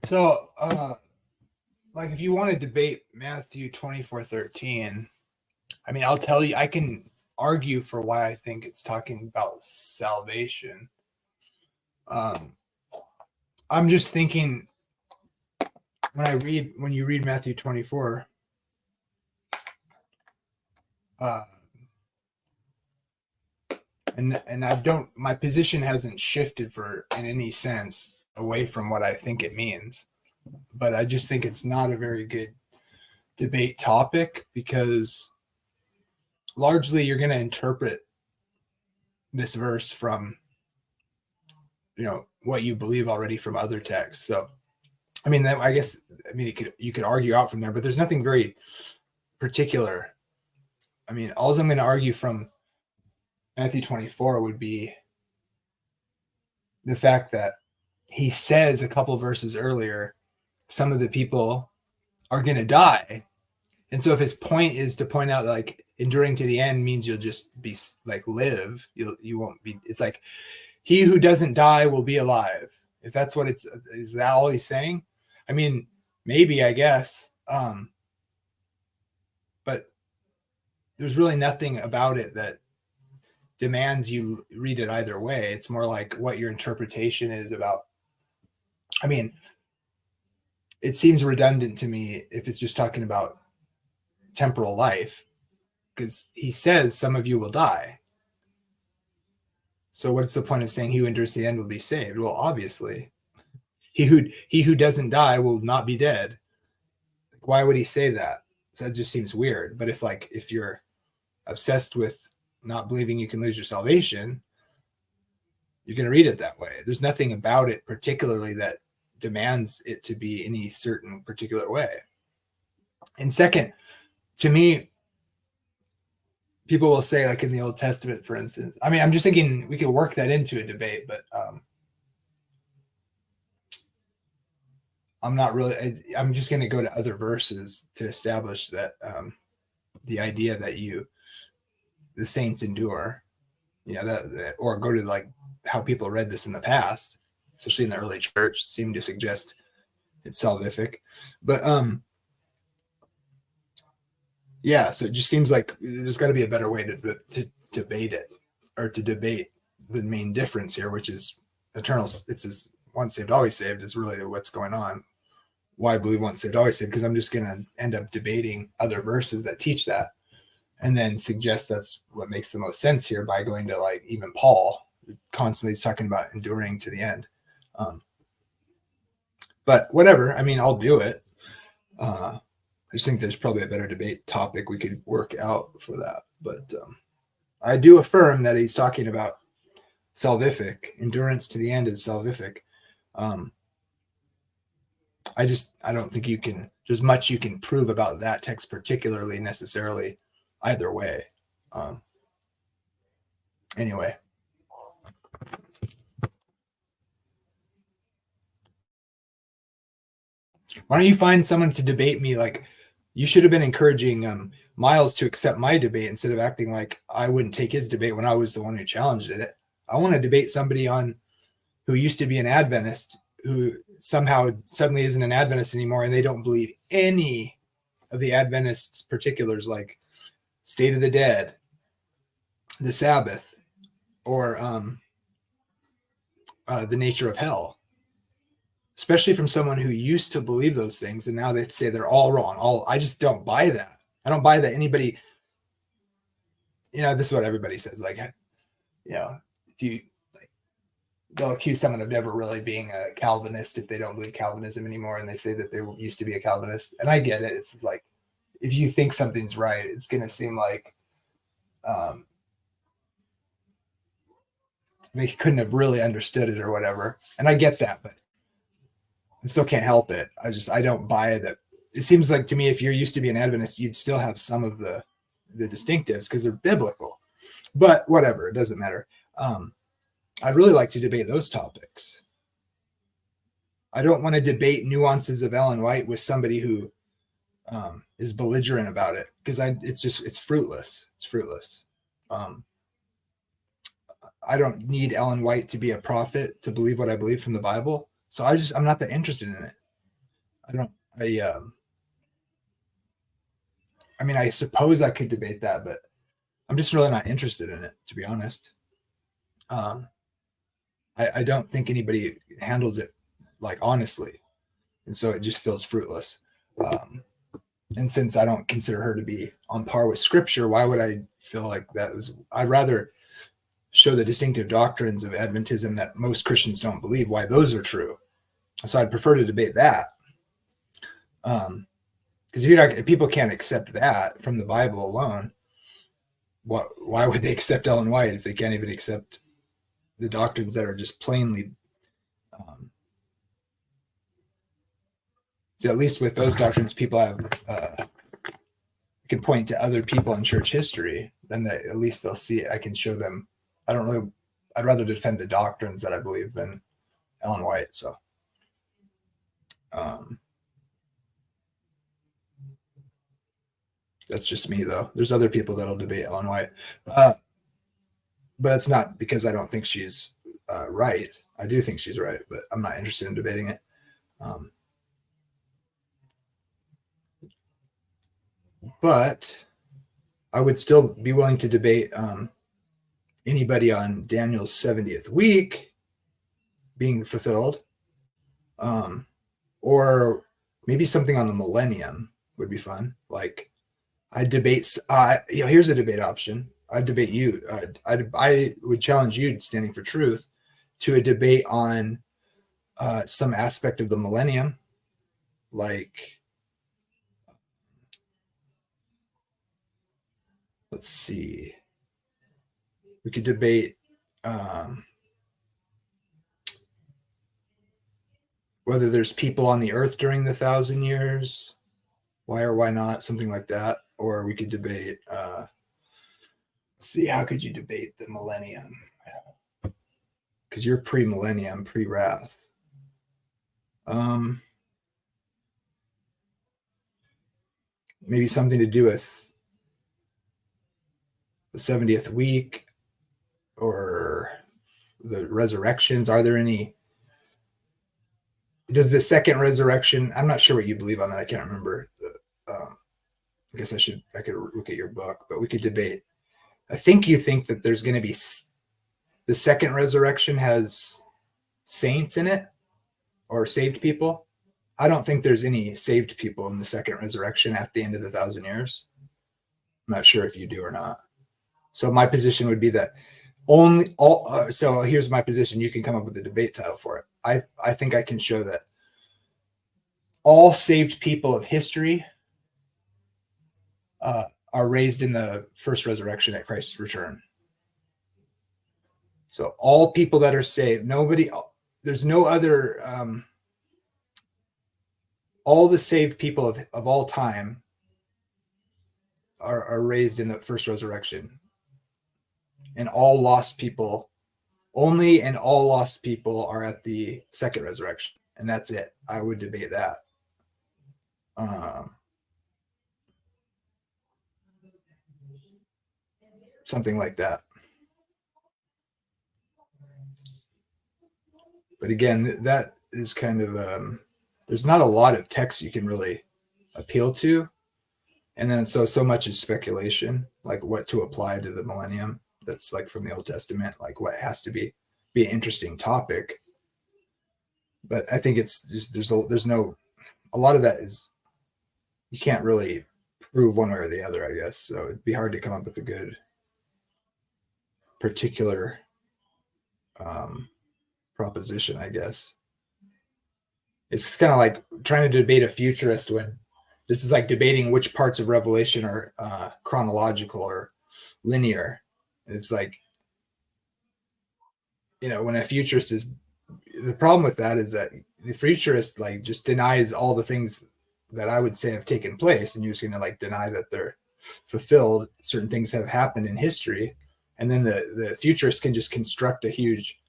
So, like if you want to debate Matthew 24:13, I mean, I'll tell you, I can argue for why I think it's talking about salvation. Um, I'm just thinking when you read Matthew 24, uh, and I don't, my position hasn't shifted for in any sense away from what I think it means, but I just think it's not a very good debate topic because largely you're going to interpret this verse from what you believe already from other texts. So I mean, I guess you could argue out from there, but there's nothing very particular. I mean, all I'm going to argue from Matthew 24 would be the fact that he says a couple verses earlier, some of the people are going to die. And so if his point is to point out like enduring to the end means you'll just be like live, you won't be, it's like he who doesn't die will be alive. If that's what is that all he's saying? I mean, maybe, I guess. But there's really nothing about it that demands you read it either way. It's more like what your interpretation is about. I mean, it seems redundant to me if it's just talking about temporal life, because he says some of you will die. So what's the point of saying he who endures to the end will be saved? Well, obviously, he who doesn't die will not be dead. Like, why would he say that? So that just seems weird. But if you're obsessed with not believing you can lose your salvation, you're going to read it that way. There's nothing about it particularly that demands it to be any certain particular way. And second, to me, people will say, like in the Old Testament, for instance, I mean, I'm just thinking we could work that into a debate, but I'm not really, I'm just going to go to other verses to establish that the idea that the saints endure, that or go to like how people read this in the past, especially in the early church, seemed to suggest it's salvific. But yeah, so it just seems like there's got to be a better way to debate it, or to debate the main difference here, which is eternal. It's once saved, always saved is really what's going on. Why I believe once saved, always saved, because I'm just going to end up debating other verses that teach that, and then suggest that's what makes the most sense here by going to like even Paul, who constantly is talking about enduring to the end. But whatever, I mean, I'll do it. I just think there's probably a better debate topic we could work out for that. But I do affirm that he's talking about salvific. Endurance to the end is salvific. I don't think there's much you can prove about that text particularly necessarily either way. Anyway. Why don't you find someone to debate me? Like, you should have been encouraging Miles to accept my debate instead of acting like I wouldn't take his debate when I was the one who challenged it. I want to debate somebody who used to be an Adventist, who somehow suddenly isn't an Adventist anymore, and they don't believe any of the Adventists' particulars, like state of the dead, the Sabbath, or the nature of hell. Especially from someone who used to believe those things, and now they say they're all wrong. I just don't buy that. I don't buy that anybody, this is what everybody says. Like, if you like, they'll accuse someone of never really being a Calvinist if they don't believe Calvinism anymore, and they say that they used to be a Calvinist. And I get it. It's like, if you think something's right, it's going to seem like they couldn't have really understood it or whatever. And I get that, but I still can't help it. I don't buy it. It seems like to me, if you're used to be an Adventist, you'd still have some of the distinctives because they're biblical. But whatever, it doesn't matter. I'd really like to debate those topics. I don't want to debate nuances of Ellen White with somebody who is belligerent about it, because it's fruitless. It's fruitless. I don't need Ellen White to be a prophet to believe what I believe from the Bible. So I'm not that interested in it. I don't, I mean, I suppose I could debate that, but I'm just really not interested in it, to be honest. Um, I don't think anybody handles it like honestly, and so it just feels fruitless. Um, and since I don't consider her to be on par with Scripture, why would I feel like that was? I'd rather show the distinctive doctrines of Adventism that most Christians don't believe, why those are true. So I'd prefer to debate that. Because if people can't accept that from the Bible alone, why would they accept Ellen White if they can't even accept the doctrines that are just plainly so at least with those doctrines people have can point to other people in church history, then at least they'll see it. I can show them. I'd rather defend the doctrines that I believe than Ellen White. So that's just me, though. There's other people that'll debate Ellen White, but it's not because I don't think she's right. I do think she's right, but I'm not interested in debating it. But I would still be willing to debate anybody on Daniel's 70th week being fulfilled, or maybe something on the Millennium would be fun. Like I debate, here's a debate option. I'd debate you. I would challenge you, standing for truth, to a debate on some aspect of the Millennium, like let's see. We could debate whether there's people on the earth during the 1,000 years, why or why not, something like that. Or we could debate, let's see, how could you debate the Millennium? Because you're pre-millennium, pre-wrath. Maybe something to do with the 70th week or the resurrections. Are there any? Does the second resurrection? I'm not sure what you believe on that. I can't remember. I guess I could look at your book, but we could debate. I think you think that there's going to be the second resurrection has saints in it or saved people. I don't think there's any saved people in the second resurrection at the end of the 1,000 years. I'm not sure if you do or not. So my position would be that so here's my position. You can come up with a debate title for it. I think I can show that all saved people of history are raised in the first resurrection at Christ's return. So all people that are saved, there's no other, all the saved people of all time are raised in the first resurrection. And all lost people are at the second resurrection. And that's it. I would debate that. Something like that. But again, that is kind of, there's not a lot of text you can really appeal to. And then so much is speculation, like what to apply to the Millennium. That's like from the Old Testament, like what has to be an interesting topic. But I think it's just, there's no, a lot of that is, you can't really prove one way or the other, I guess. So it'd be hard to come up with a good particular proposition, I guess. It's kind of like trying to debate a futurist when this is like debating which parts of Revelation are chronological or linear. And it's like, when a futurist is, the problem with that is that the futurist like just denies all the things that I would say have taken place, and you're just going to like deny that they're fulfilled. Certain things have happened in history, and then the futurist can just construct a huge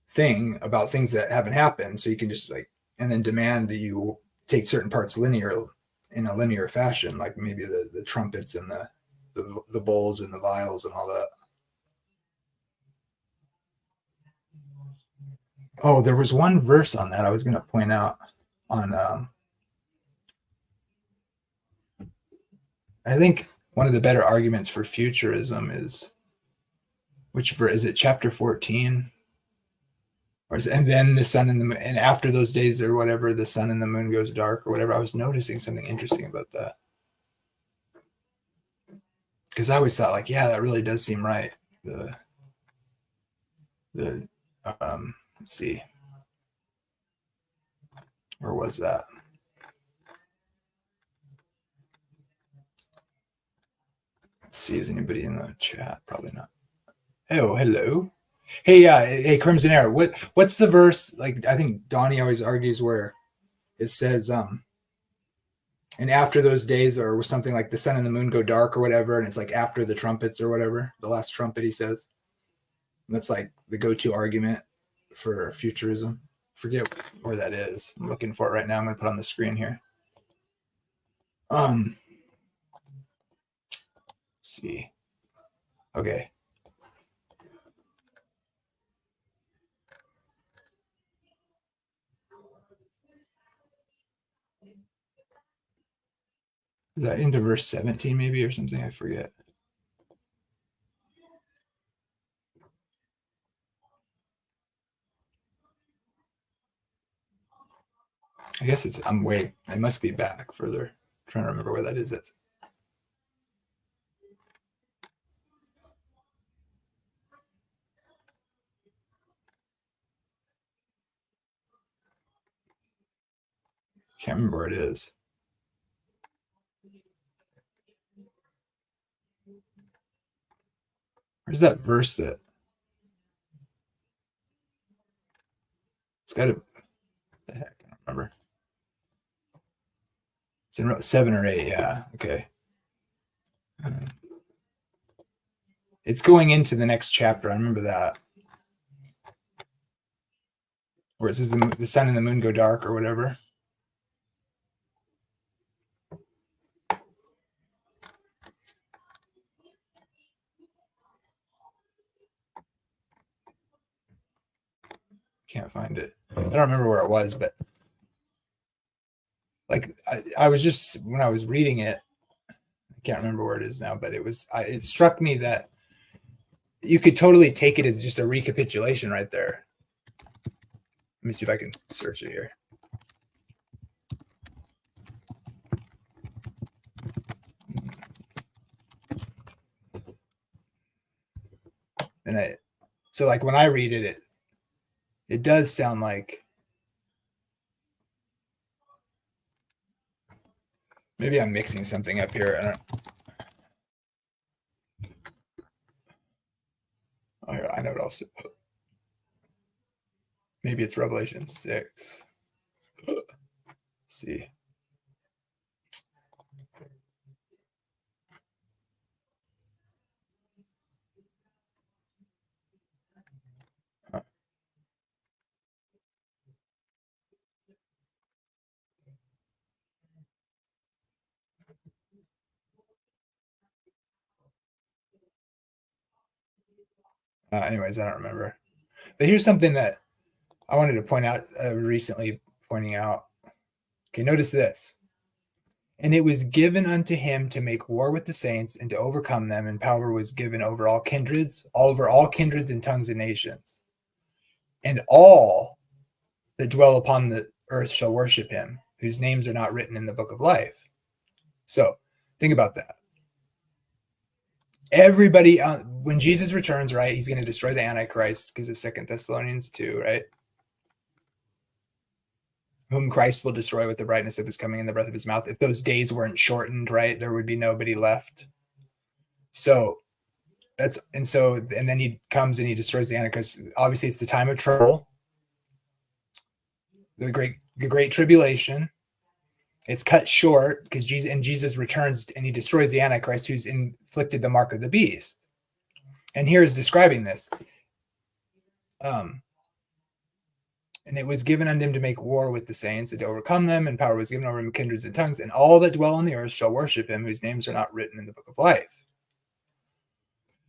thing about things that haven't happened. So you can just like, and then demand that you take certain parts in a linear fashion, like maybe the trumpets and the bowls and the vials and all that. Oh, there was one verse on that I was going to point out on. I think one of the better arguments for futurism is which verse is it? Chapter 14, or is it, and then the sun and the moon, and after those days or whatever, the sun and the moon goes dark or whatever. I was noticing something interesting about that because I always thought like, yeah, that really does seem right. The let's see, where was that? Let's see, is anybody in the chat? Probably not. Oh, hello. Hey, hey, Crimson Air. What's the verse? Like, I think Donnie always argues where it says, and after those days, or something like the sun and the moon go dark or whatever, and it's like after the trumpets or whatever, the last trumpet, he says. And that's like the go-to argument for futurism. Forget where that is. I'm looking for it right now. I'm going to put it on the screen here. Let's see. Okay. Is that into verse 17 maybe or something? I forget. I guess it's, it must be back further. I'm trying to remember where that is. It's, can't remember where it is. Where's that verse that? It's got to, the heck, I don't remember. It's in 7 or 8, yeah. Okay. It's going into the next chapter. I remember that. Where it says the sun and the moon go dark or whatever. Can't find it. I don't remember where it was, but like I was just, when I was reading it, I can't remember where it is now, but it struck me that you could totally take it as just a recapitulation right there. Let me see if I can search it here. And so like when I read it, it does sound like, maybe I'm mixing something up here. I know what else. Maybe it's Revelation 6. Let's see. Anyways, I don't remember. But here's something that I wanted to point out recently, pointing out. Okay, notice this. And it was given unto him to make war with the saints and to overcome them, and power was given over all kindreds and tongues and nations. And all that dwell upon the earth shall worship him, whose names are not written in the book of life. So think about that. Everybody, when Jesus returns, right, he's going to destroy the Antichrist because of 2 Thessalonians 2, right? Whom Christ will destroy with the brightness of his coming and the breath of his mouth. If those days weren't shortened, right, there would be nobody left. So and then he comes and he destroys the Antichrist. Obviously, it's the time of trouble, the great tribulation. It's cut short because Jesus returns and he destroys the Antichrist, who's inflicted the mark of the beast. And here is describing this. And it was given unto him to make war with the saints and to overcome them, and power was given over him, kindreds and tongues, and all that dwell on the earth shall worship him, whose names are not written in the book of life.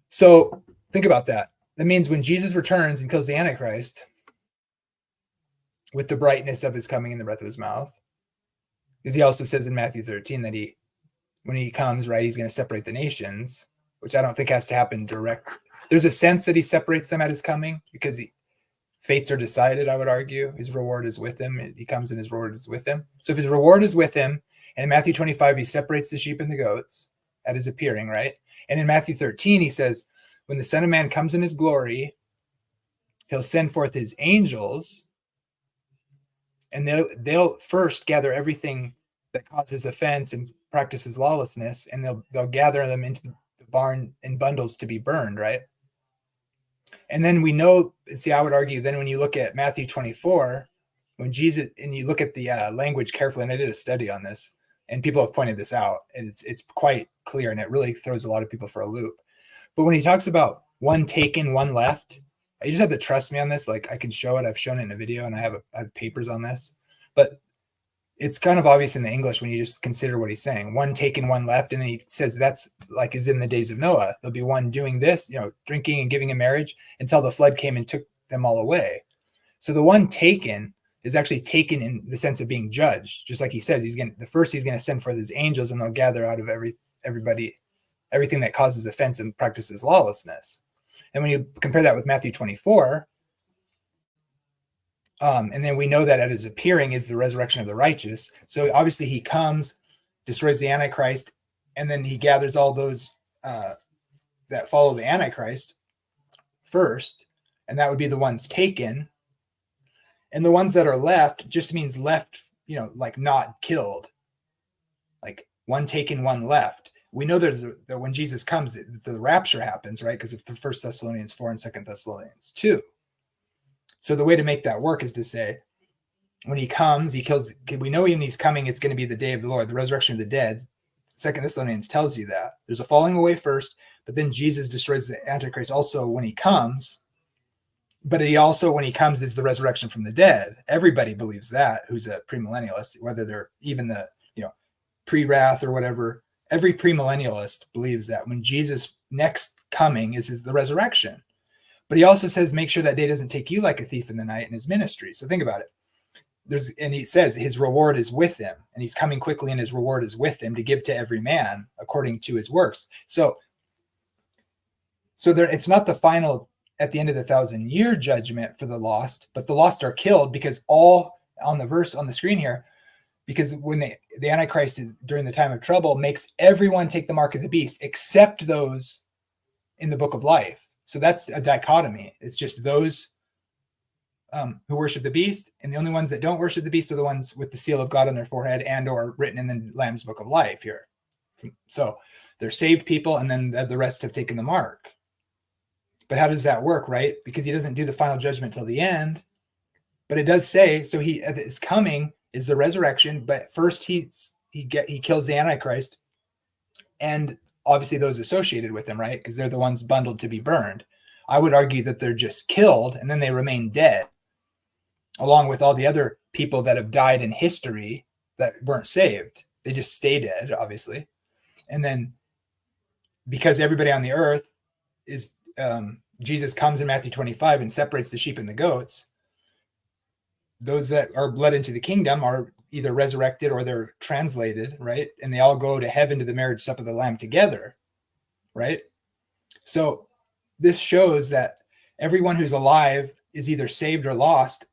So think about that. That means when Jesus returns and kills the Antichrist, with the brightness of his coming and the breath of his mouth. Because he also says in Matthew 13 that when he comes, right, he's going to separate the nations, which I don't think has to happen direct. There's a sense that he separates them at his coming because fates are decided, I would argue. His reward is with him. He comes and his reward is with him. So if his reward is with him, and in Matthew 25, he separates the sheep and the goats at his appearing, right? And in Matthew 13, he says, when the Son of Man comes in his glory, he'll send forth his angels, and they'll first gather everything that causes offense and practices lawlessness, and they'll gather them into the barn in bundles to be burned, right? And then we know, see, I would argue then when you look at Matthew 24, when Jesus, and you look at the language carefully, and I did a study on this, and people have pointed this out, and it's quite clear, and it really throws a lot of people for a loop. But when he talks about one taken, one left, you just have to trust me on this. Like, I can show it. I've shown it in a video, and I have papers on this. But it's kind of obvious in the English when you just consider what he's saying. One taken, one left. And then he says that's like is in the days of Noah. There'll be one doing this, drinking and giving in marriage until the flood came and took them all away. So the one taken is actually taken in the sense of being judged. Just like he says, he's going to send forth his angels, and they'll gather out of everybody, everything that causes offense and practices lawlessness. And when you compare that with Matthew 24, and then we know that at his appearing is the resurrection of the righteous. So obviously he comes, destroys the Antichrist, and then he gathers all those that follow the Antichrist first, and that would be the ones taken. And the ones that are left just means left, like not killed. Like one taken, one left. We know that when Jesus comes, the rapture happens, right? Because of the 1 Thessalonians 4 and 2 Thessalonians 2. So the way to make that work is to say, when he comes, he kills. We know when he's coming, it's going to be the day of the Lord, the resurrection of the dead. 2 Thessalonians tells you that. There's a falling away first, but then Jesus destroys the Antichrist also when he comes. But he also, when he comes, is the resurrection from the dead. Everybody believes that, who's a premillennialist, whether they're even the pre-wrath or whatever. Every premillennialist believes that when Jesus' next coming is the resurrection. But he also says, make sure that day doesn't take you like a thief in the night in his ministry. So think about it. And he says his reward is with him, and he's coming quickly, and his reward is with him to give to every man according to his works. So there, it's not the final at the end of the 1,000-year judgment for the lost, but the lost are killed because all on the verse on the screen here, because when the Antichrist is during the time of trouble makes everyone take the mark of the beast except those in the book of life. So that's a dichotomy. It's just those who worship the beast, and the only ones that don't worship the beast are the ones with the seal of God on their forehead and or written in the Lamb's book of life here. So they're saved people, and then the rest have taken the mark. But how does that work, right? Because he doesn't do the final judgment till the end. But it does say, so his coming is the resurrection, but first he kills the Antichrist and obviously those associated with him, right? Because they're the ones bundled to be burned. I would argue that they're just killed and then they remain dead, along with all the other people that have died in history that weren't saved. They just stay dead, obviously. And then because everybody on the earth is, Jesus comes in Matthew 25 and separates the sheep and the goats, those that are led into the kingdom are either resurrected or they're translated, right? And they all go to heaven to the marriage supper of the Lamb together, right? So this shows that everyone who's alive is either saved or lost,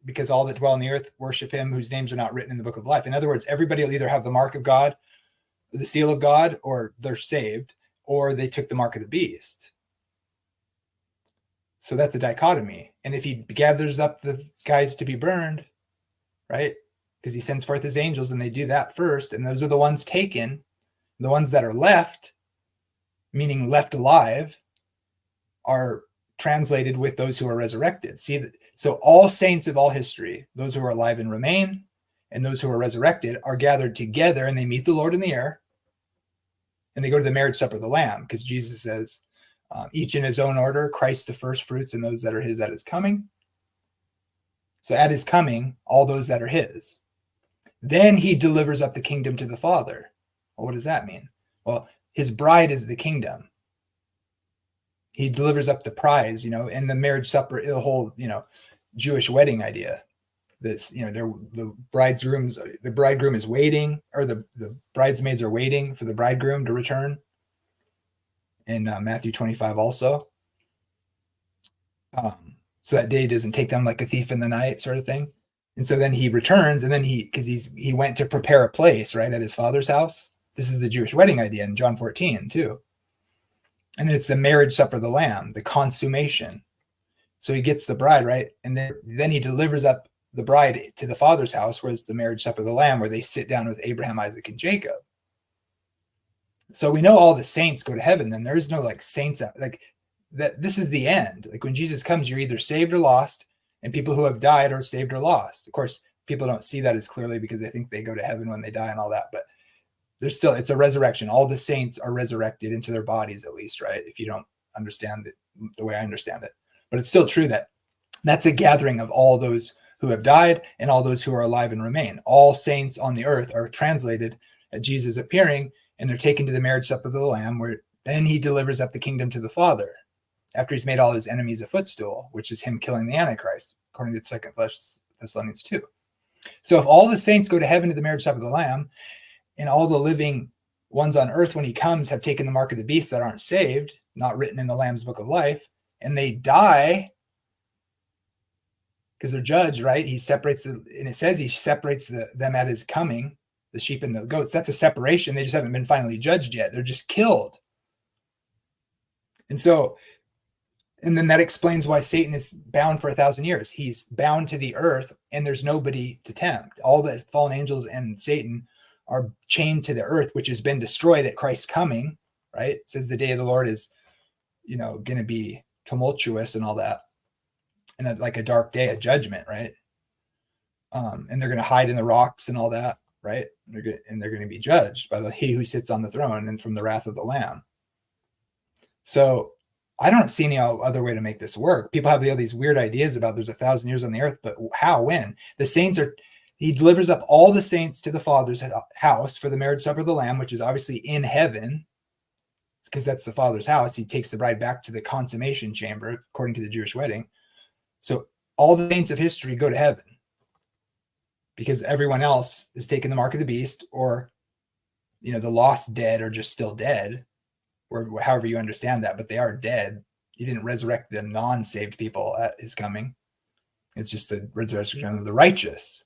because all that dwell on the earth worship him whose names are not written in the book of life. In other words, everybody will either have the mark of God, the seal of God, or they're saved, or they took the mark of the beast. So that's a dichotomy. And if he gathers up the guys to be burned, right? Because he sends forth his angels and they do that first. And those are the ones taken. The ones that are left, meaning left alive, are translated with those who are resurrected. See, so all saints of all history, those who are alive and remain, and those who are resurrected are gathered together, and they meet the Lord in the air, and they go to the marriage supper of the Lamb, because Jesus says, each in his own order, Christ the first fruits, and those that are his at his coming. So at his coming, all those that are his. Then he delivers up the kingdom to the Father. Well, what does that mean? Well, his bride is the kingdom. He delivers up the prize, and the marriage supper, the whole, Jewish wedding idea. this, the bridegroom is waiting, or the bridesmaids are waiting for the bridegroom to return in Matthew 25 also. So that day doesn't take them like a thief in the night sort of thing. And so then he returns, and then because he went to prepare a place, right, at his father's house. This is the Jewish wedding idea in John 14 too. And then it's the marriage supper of the Lamb, the consummation. So he gets the bride, right? And then he delivers up the bride to the father's house, where it's the marriage supper of the Lamb, where they sit down with Abraham, Isaac, and Jacob. So we know all the saints go to heaven. Then there is no like saints, like that. This is the end. Like when Jesus comes, you're either saved or lost, and people who have died are saved or lost. Of course, people don't see that as clearly because they think they go to heaven when they die and all that. But there's still, it's a resurrection. All the saints are resurrected into their bodies, at least, right? If you don't understand it the way I understand it. But it's still true that that's a gathering of all those who have died and all those who are alive and remain. All saints on the earth are translated at Jesus appearing, and they're taken to the marriage supper of the Lamb, where then he delivers up the kingdom to the Father after he's made all his enemies a footstool, which is him killing the Antichrist, according to 2 Thessalonians 2. So if all the saints go to heaven to the marriage supper of the Lamb, and all the living ones on earth when he comes have taken the mark of the beast that aren't saved, not written in the Lamb's book of life, and they die because they're judged, right? He separates, and it says he separates them at his coming, the sheep and the goats. That's a separation. They just haven't been finally judged yet. They're just killed. And so, and then that explains why Satan is bound for 1,000 years. He's bound to the earth, and there's nobody to tempt. All the fallen angels and Satan are chained to the earth, which has been destroyed at Christ's coming, right? It says the day of the Lord is, going to be tumultuous and all that, and like a dark day, a judgment, right? And they're going to hide in the rocks and all that, right? They're going to be judged by he who sits on the throne and from the wrath of the Lamb. So I don't see any other way to make this work. People have all these weird ideas about there's 1,000 years on the earth, but how, when? The saints he delivers up all the saints to the Father's house for the marriage supper of the Lamb, which is obviously in heaven, because that's the Father's house. He takes the bride back to the consummation chamber, according to the Jewish wedding. So all the saints of history go to heaven because everyone else is taking the mark of the beast, or, the lost dead are just still dead, or however you understand that, but they are dead. He didn't resurrect the non-saved people at his coming. It's just the resurrection of the righteous.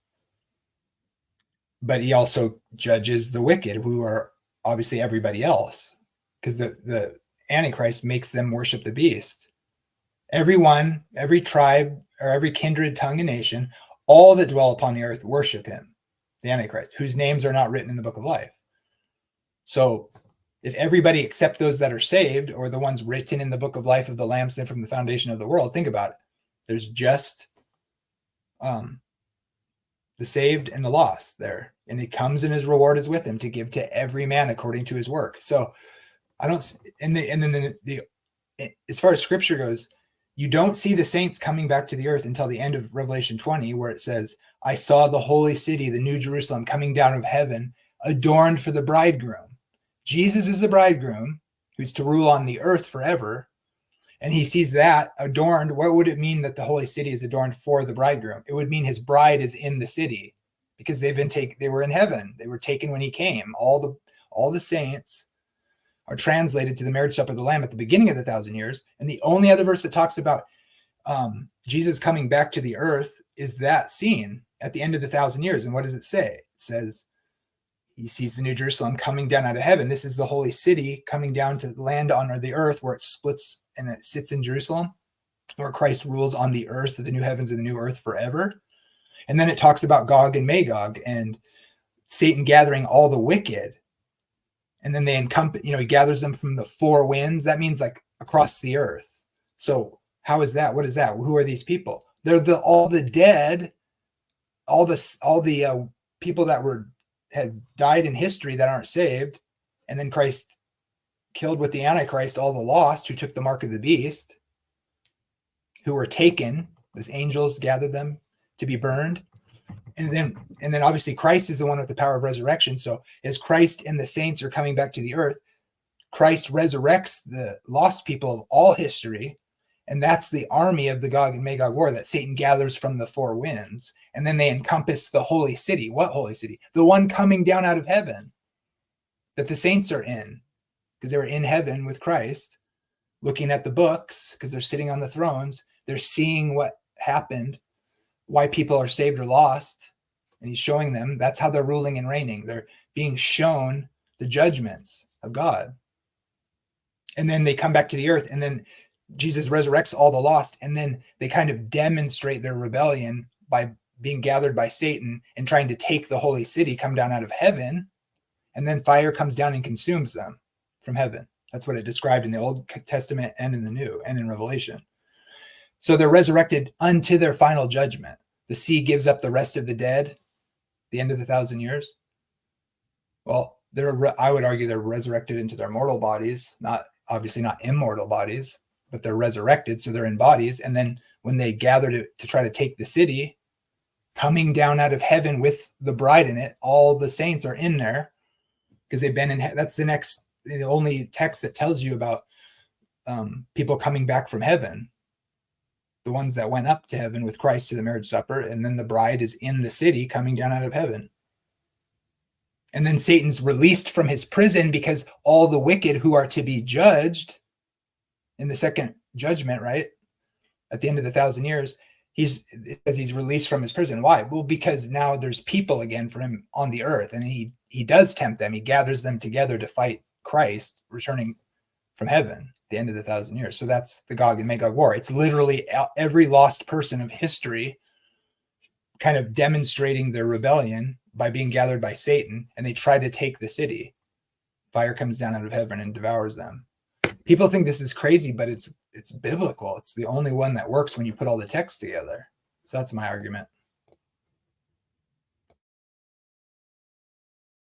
But he also judges the wicked, who are obviously everybody else, because the Antichrist makes them worship the beast. Everyone, every tribe, or every kindred, tongue, and nation, all that dwell upon the earth worship him, the Antichrist, whose names are not written in the book of life. So if everybody except those that are saved, or the ones written in the book of life of the Lamb sent from the foundation of the world, think about it. There's just the saved and the lost there, and he comes and his reward is with him to give to every man according to his work. So I don't, and then as far as scripture goes, you don't see the saints coming back to the earth until the end of Revelation 20, where it says, I saw the holy city, the new Jerusalem, coming down of heaven, adorned for the bridegroom. Jesus is the bridegroom who's to rule on the earth forever. And he sees that adorned. What would it mean that the holy city is adorned for the bridegroom? It would mean his bride is in the city, because they've been taken. They were in heaven. They were taken when he came. All the saints are translated to the marriage supper of the Lamb at the beginning of the 1,000 years. And the only other verse that talks about Jesus coming back to the earth is that scene at the end of the 1,000 years. And what does it say? It says, he sees the new Jerusalem coming down out of heaven. This is the holy city coming down to land on the earth, where it splits and it sits in Jerusalem, where Christ rules on the earth, the new heavens and the new earth forever. And then it talks about Gog and Magog and Satan gathering all the wicked. And then they he gathers them from the four winds. That means like across the earth. So how is that? What is that? Who are these people? They're all the dead, all the people that had died in history that aren't saved. And then Christ killed with the Antichrist all the lost who took the mark of the beast, who were taken. As angels gathered them to be burned. And then obviously Christ is the one with the power of resurrection. So as Christ and the saints are coming back to the earth, Christ resurrects the lost people of all history. And that's the army of the Gog and Magog war that Satan gathers from the four winds. And then they encompass the holy city. What holy city? The one coming down out of heaven that the saints are in, because they were in heaven with Christ, looking at the books, because they're sitting on the thrones. They're seeing what happened, why people are saved or lost. And he's showing them that's how they're ruling and reigning. They're being shown the judgments of God. And then they come back to the earth, and then Jesus resurrects all the lost, and then they kind of demonstrate their rebellion by being gathered by Satan and trying to take the holy city, come down out of heaven, and then fire comes down and consumes them from heaven. That's what it described in the Old Testament and in the New and in Revelation. So they're resurrected unto their final judgment. The sea gives up the rest of the dead, the end of the 1,000 years. Well, I would argue they're resurrected into their mortal bodies, obviously not immortal bodies, but they're resurrected, so they're in bodies. And then when they gather to try to take the city, coming down out of heaven with the bride in it, all the saints are in there because they've been in. That's the only text that tells you about people coming back from heaven, the ones that went up to heaven with Christ to the marriage supper, and then the bride is in the city coming down out of heaven. And then Satan's released from his prison because all the wicked who are to be judged in the second judgment, right, at the end of the 1,000 years, he's released from his prison. Why? Well, because now there's people again for him on the earth, and he does tempt them. He gathers them together to fight Christ returning from heaven at the end of the 1,000 years. So that's the Gog and Magog war. It's literally every lost person of history kind of demonstrating their rebellion by being gathered by Satan, and they try to take the city. Fire comes down out of heaven and devours them. People think this is crazy, but it's biblical. It's the only one that works when you put all the text together. So that's my argument.